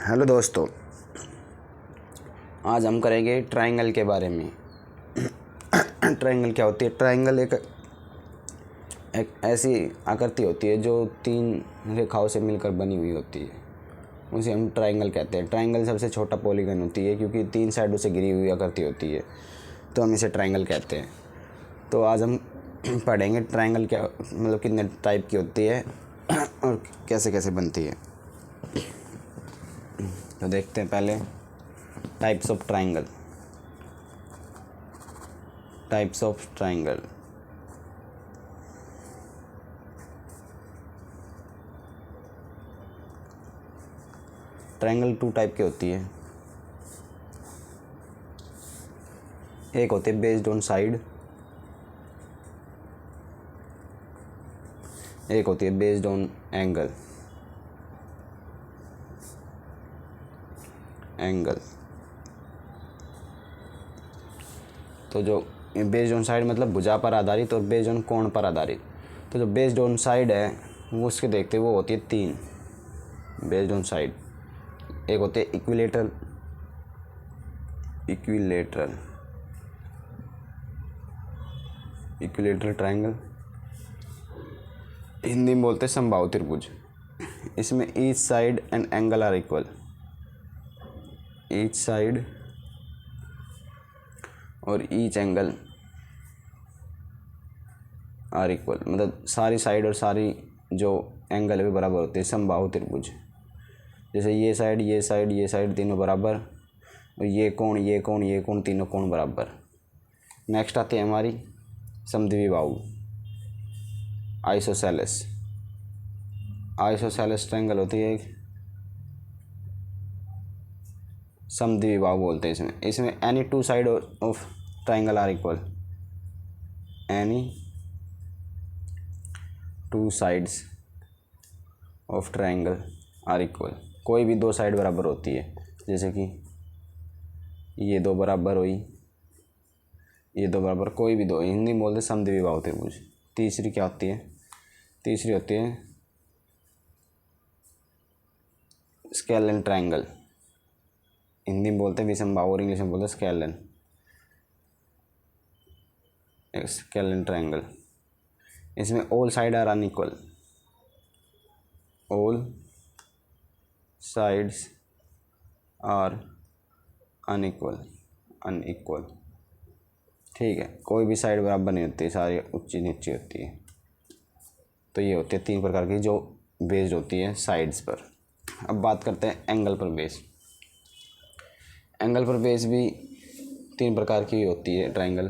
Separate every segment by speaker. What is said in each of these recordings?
Speaker 1: Hello दोस्तों, आज हम करेंगे ट्रायंगल के बारे में। ट्रायंगल क्या होती है? ट्रायंगल एक ऐसी आकृति होती है जो तीन रेखाओं से मिलकर बनी हुई होती है, उसे हम ट्रायंगल कहते हैं। ट्रायंगल सबसे छोटा पॉलीगन होती है क्योंकि तीन साइडों से घिरी हुई आकृति होती है, तो हम इसे ट्रायंगल कहते हैं। तो आज हम पढ़ेंगे ट्रायंगल क्या मतलब कितने टाइप की होती है और कैसे कैसे बनती है। तो देखते हैं पहले types of triangle. Types of triangle. Triangle two type की होती है। एक होती है बेस्ड ऑन साइड, एक होती है बेस्ड ऑन एंगल। तो जो बेस्ड ऑन साइड मतलब भुजा पर आधारित और बेस्ड ऑन कोण पर आधारित। तो जो बेस्ड ऑन साइड है वो उसके देखते हुए वो होती है तीन बेस्ड ऑन साइड। एक होते हैं इक्विलेटरल ट्रायंगल, हिंदी में बोलते हैं समबाहु त्रिभुज। इसमें each side and angle are equal. Each side और ईच एंगल आर इक्वल, मतलब सारी साइड और सारी जो एंगल है वो बराबर होते हैं। समबाहु त्रिभुज जैसे ये साइड तीनों बराबर, और ये कोण तीनों कोण बराबर। नेक्स्ट आती है हमारी समद्विबाहु आइसोसेलेस ट्रायंगल होती है। समद्विबाहु बोलते हैं इसमें any two side of triangle are equal. Any two sides of triangle are equal, कोई भी दो साइड बराबर होती है। जैसे कि ये दो बराबर हुई, ये दो बराबर, कोई भी दो, हिंदी में बोलते समद्विबाहु त्रिभुज। तीसरी क्या होती है? तीसरी होती है स्केलन ट्रायंगल। हिंदी में बोलते हैं विषमबाहु और इंग्लिश में बोलते हैं स्केलन ट्रायंगल। इसमें all side are unequal. All sides are unequal. ठीक है, कोई भी साइड बराबर नहीं होती, सारी ऊंची नीची होती है। तो ये होती है तीन प्रकार की जो बेस्ड होती है साइड्स पर। अब बात करते हैं एंगल पर बेस। एंगल पर बेस भी तीन प्रकार की होती है ट्रायंगल।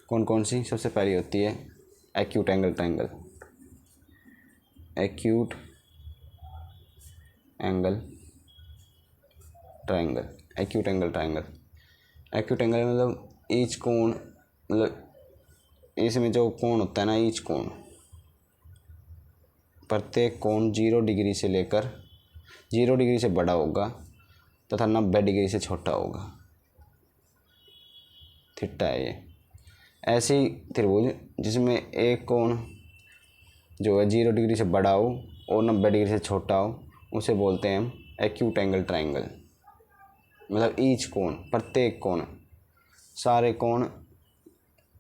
Speaker 1: कौन कौन सी? सबसे पहली होती है acute angle triangle. Acute angle triangle मतलब ईच कोण, मतलब इसमें जो कोण होता है ना, ईच कोण, प्रत्येक कोण 0 डिग्री से लेकर 0 डिग्री से बड़ा होगा तथा 90 डिग्री से छोटा होगा। थीटा है ये। ऐसी त्रिभुज जिसमें एक कोण जो है 0 डिग्री से बड़ा हो और 90 डिग्री से छोटा हो, उसे बोलते हैं हम एक्यूट एंगल ट्रायंगल। मतलब ईच कोण, प्रत्येक कोण, सारे कोण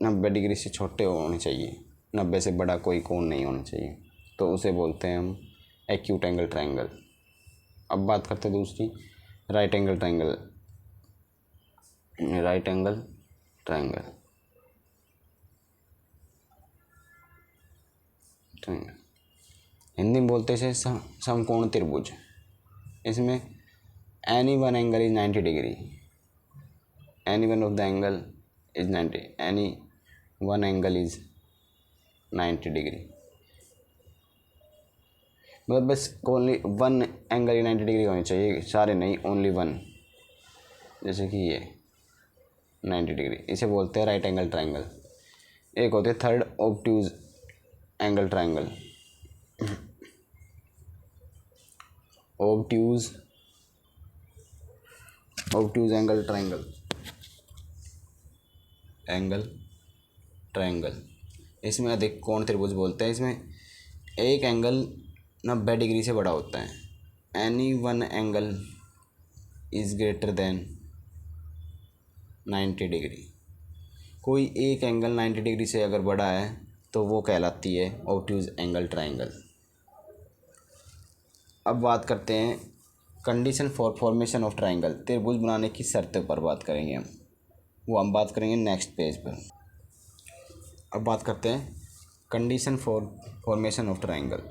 Speaker 1: 90 डिग्री से छोटे होने चाहिए, 90 से बड़ा कोई कोण नहीं होना चाहिए, तो उसे बोलते हैं हम एक्यूट एंगल ट्रायंगल। अब बात करते हैं दूसरी, राइट एंगल ट्रायंगल। हिंदी में बोलते हैं समकोण त्रिभुज। इसमें any one angle is 90 degree. Any one of the angle is 90, any one angle is 90 degree, मतलब बस ओनली वन एंगल ही 90 डिग्री होनी चाहिए, सारे नहीं, ओनली वन। जैसे कि ये 90 डिग्री, इसे बोलते हैं राइट एंगल ट्रायंगल। एक होते हैं third obtuse angle triangle. Obtuse angle triangle. इसमें अधिक कोण त्रिभुज बोलते हैं। इसमें एक एंगल 90 डिग्री से बड़ा होता है। Any one angle is greater than 90 degree. कोई एक एंगल 90 डिग्री से अगर बड़ा है तो वो कहलाती है ऑब्ट्यूज एंगल ट्रायंगल। अब बात करते हैं condition for formation of triangle, त्रिभुज बनाने की शर्तों पर बात करेंगे हम, वो हम बात करेंगे नेक्स्ट पेज पर। अब बात करते हैं condition for formation of triangle.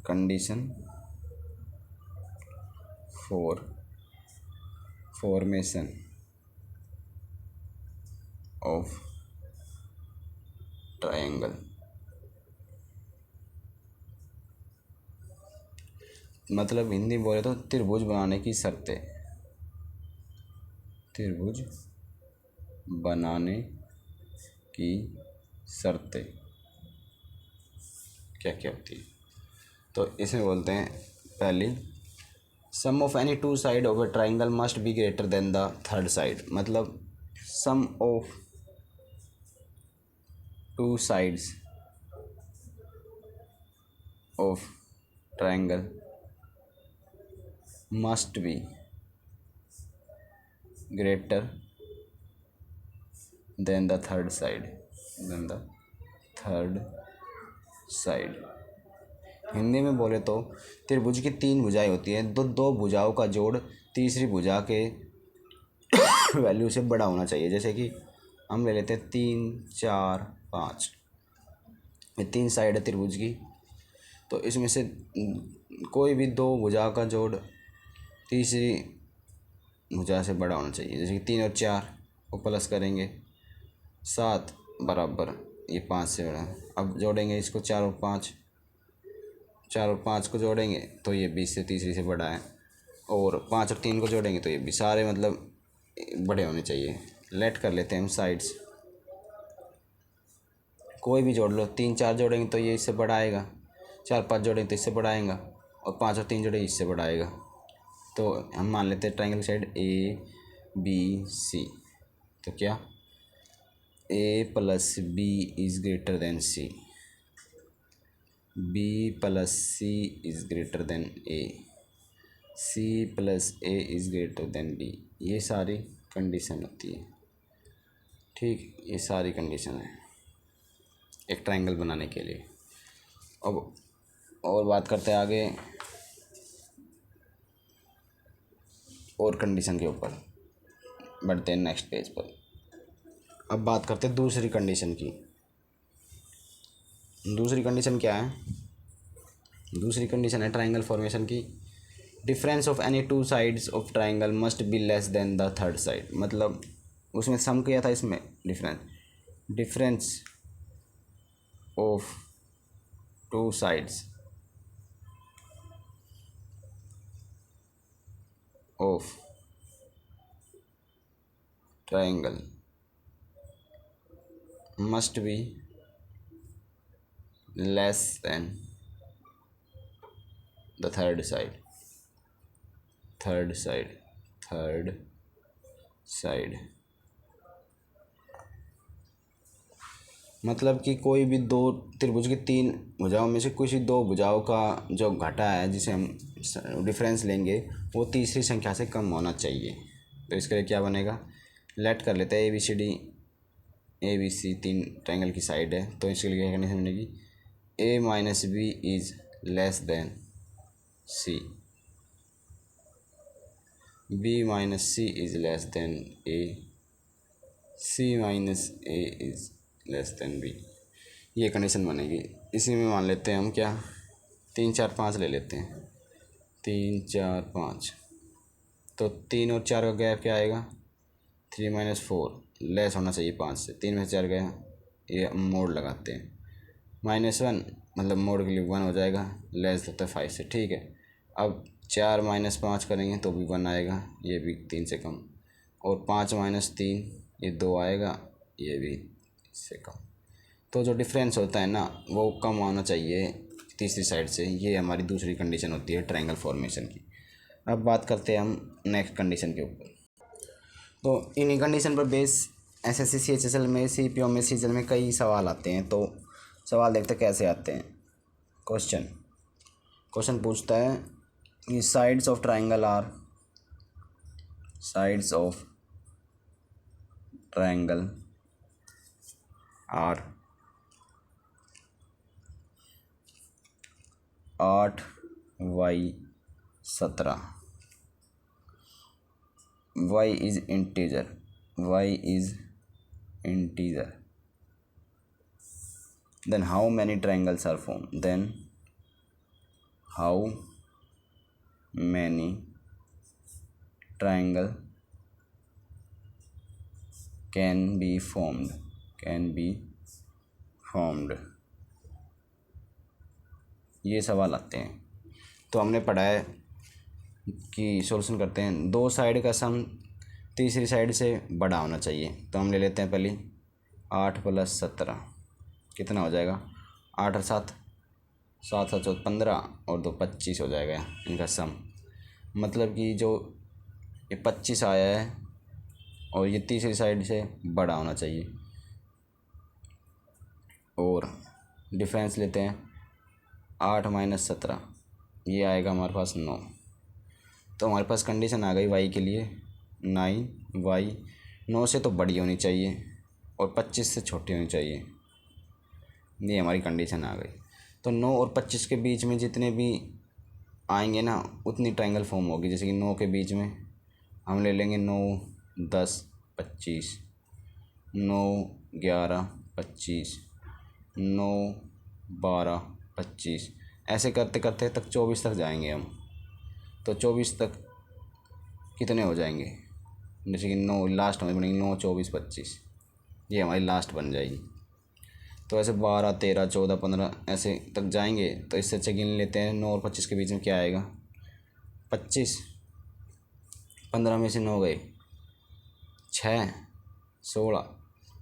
Speaker 1: Condition for formation of triangle मतलब हिंदी बोले तो त्रिभुज बनाने की शर्तें। त्रिभुज बनाने की शर्तें क्या क्या होती है, तो इसमें बोलते हैं पहली, sum of any two side of a triangle must be greater than the third side. मतलब sum of two sides of triangle must be greater than the third side, than the third side। Hindi में बोले तो त्रिभुज की तीन भुजाएं होती हैं, दो भुजाओं का जोड़ तीसरी भुजा के वैल्यू से बड़ा होना चाहिए। जैसे कि हम ले लेते हैं 3, 4, 5, ये तीन साइड है त्रिभुज की, तो इसमें से कोई भी दो भुजा का जोड़ तीसरी भुजा से बड़ा होना चाहिए। जैसे कि 3 और 4 को प्लस करेंगे 7 बराबर ये 5 से बड़ा। अब जोड़ेंगे इसको 4 और 5, 4 और 5 को जोड़ेंगे तो ये 20 से तीसरी से बड़ा है, और 5 और 3 को जोड़ेंगे तो ये भी सारे मतलब बड़े होने चाहिए। लेट कर लेते हैं हम साइड्स, कोई भी जोड़ लो, 3, 4 जोड़ेंगे तो ये इससे बड़ा आएगा, 4, 5 जोड़ेंगे तो इससे बड़ा आएगा, और 5 और 3 जोड़ेंगे इससे बड़ा आएगा। तो हम मान लेते हैं ट्रायंगल साइड ABC, तो क्या A + B is greater than C, B + C is greater than A, C + A is greater than B। ये सारी कंडीशन होती है, ठीक, ये सारी कंडीशन है एक ट्रायंगल बनाने के लिए। अब और बात करते हैं आगे और कंडीशन के ऊपर, बढ़ते हैं नेक्स्ट पेज पर। अब बात करते हैं दूसरी कंडीशन की। दूसरी कंडीशन क्या है? दूसरी कंडीशन है ट्रायंगल फॉर्मेशन की, difference of any two sides of triangle must be less than the third side. मतलब उसमें सम किया था, इसमें difference of two sides of triangle must be less than the third side। मतलब कि कोई भी दो त्रिभुज की तीन भुजाओं में से किसी दो भुजाओं का जो घटा है जिसे हम डिफरेंस लेंगे वो तीसरी संख्या से कम होना चाहिए। तो इसके लिए क्या बनेगा, लेट कर लेते हैं ABC तीन ट्रायंगल की साइड है, तो इसके लिए क्या कंडीशन बनेगी, A - B is less than C, B - C is less than A, C - A is less than B। ये कंडीशन बनेगी। इसी में मान लेते हैं हम क्या, 3, 4, 5 ले लेते हैं, 3, 4, 5, तो 3 और 4 का गैप क्या आएगा, 3 - 4 लेस होना चाहिए 5 से, 3 में से 4 गया, ये मोड़ लगाते हैं, -1 मतलब मोड़ के लिए 1 हो जाएगा, लेस होता है 5 से, ठीक है। अब 4 - 5 करेंगे तो भी 1 आएगा, ये भी 3 से कम, और 5 - 3 ये 2 आएगा, ये भी इससे कम। तो जो डिफरेंस होता है ना वो कम आना चाहिए तीसरी साइड से। ये हमारी दूसरी कंडीशन होती है ट्रायंगल फॉर्मेशन की। अब बात करते हैं हम नेक्स्ट कंडीशन के ऊपर। तो इन्हीं कंडीशन पर बेस SSC CHSL में CPO में सीजन में कई सवाल आते हैं। तो सवाल देखते कैसे आते हैं। क्वेश्चन पूछता है कि sides of triangle are sides of triangle are 8y17. y is integer. Then how many triangles are formed? How many triangle can be formed? ये सवाल आते हैं। तो हमने पढ़ा है कि सॉल्यूशन करते हैं, दो साइड का सम तीसरी साइड से बड़ा होना चाहिए। तो हम ले लेते हैं पहले 8 + 17 कितना हो जाएगा, 8 और 7 7 7 14 15 और 2 25 हो जाएगा इनका सम। मतलब कि जो ये 25 आया है और ये तीसरी साइड से बड़ा होना चाहिए। और डिफरेंस लेते हैं 8 - 17, ये आएगा हमारे पास 9। तो हमारे पास कंडीशन आ गई y के लिए 9y 9 से तो बड़ी होनी चाहिए और 25 से छोटी होनी चाहिए। ये हमारी कंडीशन आ गई। तो 9 और 25 के बीच में जितने भी आएंगे ना उतनी ट्रायंगल फॉर्म होगी। जैसे कि 9 के बीच में हम ले लेंगे 9 10 25, 9 11 25, 9 12 25, ऐसे करते करते तक 24 तक जाएंगे हम। तो 24 तक कितने हो जाएंगे, जैसे कि 9 लास्ट में बनेंगे 9 24 25, ये हमारी लास्ट बन जाएगी। तो ऐसे 12 13 14 15 ऐसे तक जाएंगे। तो इससे अच्छा गिन लेते हैं 9 और 25 के बीच में क्या आएगा, 25, 15 में से 9 गए 6 16,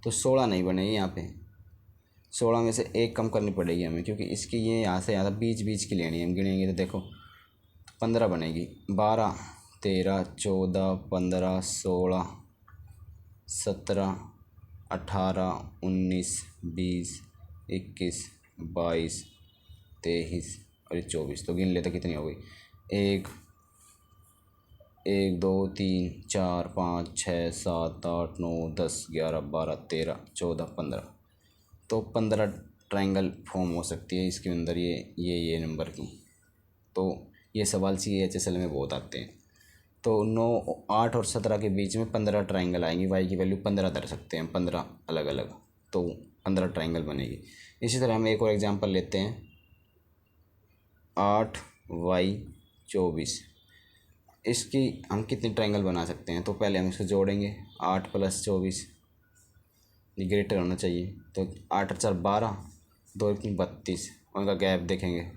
Speaker 1: तो 16 नहीं बनेगी यहाँ पे। 16 में से एक कम करनी पड़ेगी हमें, क्योंकि इसकी ये यहाँ से यहाँ बीच बीच की लेनी है। हम गिनेंगे तो देखो 15 बनेगी, 12 13 14 15 16 17 18 19 20 21 22 23 और 24। तो गिन लेते कितनी हो गई, 1 1 2 3 4 5 6 7 8 9 10 11 12 13 14 15। तो 15 ट्रायंगल फॉर्म हो सकती है इसके अंदर ये नंबर की। तो ये सवाल CHSL में बहुत आते हैं। तो 9 8 और 17 के बीच में 15 ट्रायंगल आएंगी। y की वैल्यू 15 धर सकते हैं, 15 अलग अलग, तो 15 ट्रायंगल बनेगी। इसी तरह हम एक और एग्जांपल लेते हैं 8y 24। इसकी हम कितनी ट्रायंगल बना सकते हैं। तो पहले हम इसको जोड़ेंगे 8 + 24, ये ग्रेटर होना चाहिए। तो 8 और 4 12, 2 और 3 32, उनका गैप देखेंगे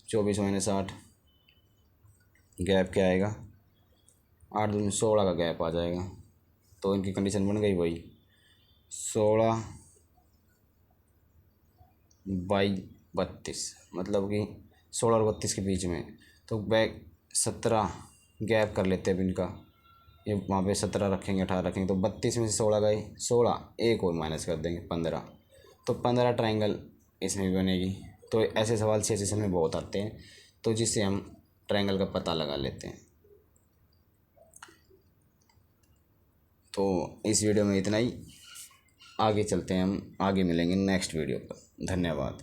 Speaker 1: 24 - 8, गैप क्या आएगा 8 2 16 का गैप आ जाएगा। तो इनकी कंडीशन बन गई वही 16 / 32, मतलब कि 16 और 32 के बीच में। तो बैक 17 गैप कर लेते हैं अब इनका, ये वहाँ पे 17 रखेंगे 18 रखेंगे, तो 32 में से 16 गए 16, एक और माइनस कर देंगे 15। तो 15 ट्रायंगल इसमें भी बनेगी। तो ऐसे सवाल CHSL में बहुत आते हैं, तो जिससे हम ट्रायंगल का पता लगा लेते हैं। तो इस वीडियो में इतना ही, आगे चलते हैं हम, आगे मिलेंगे नेक्स्ट वीडियो पर। धन्यवाद।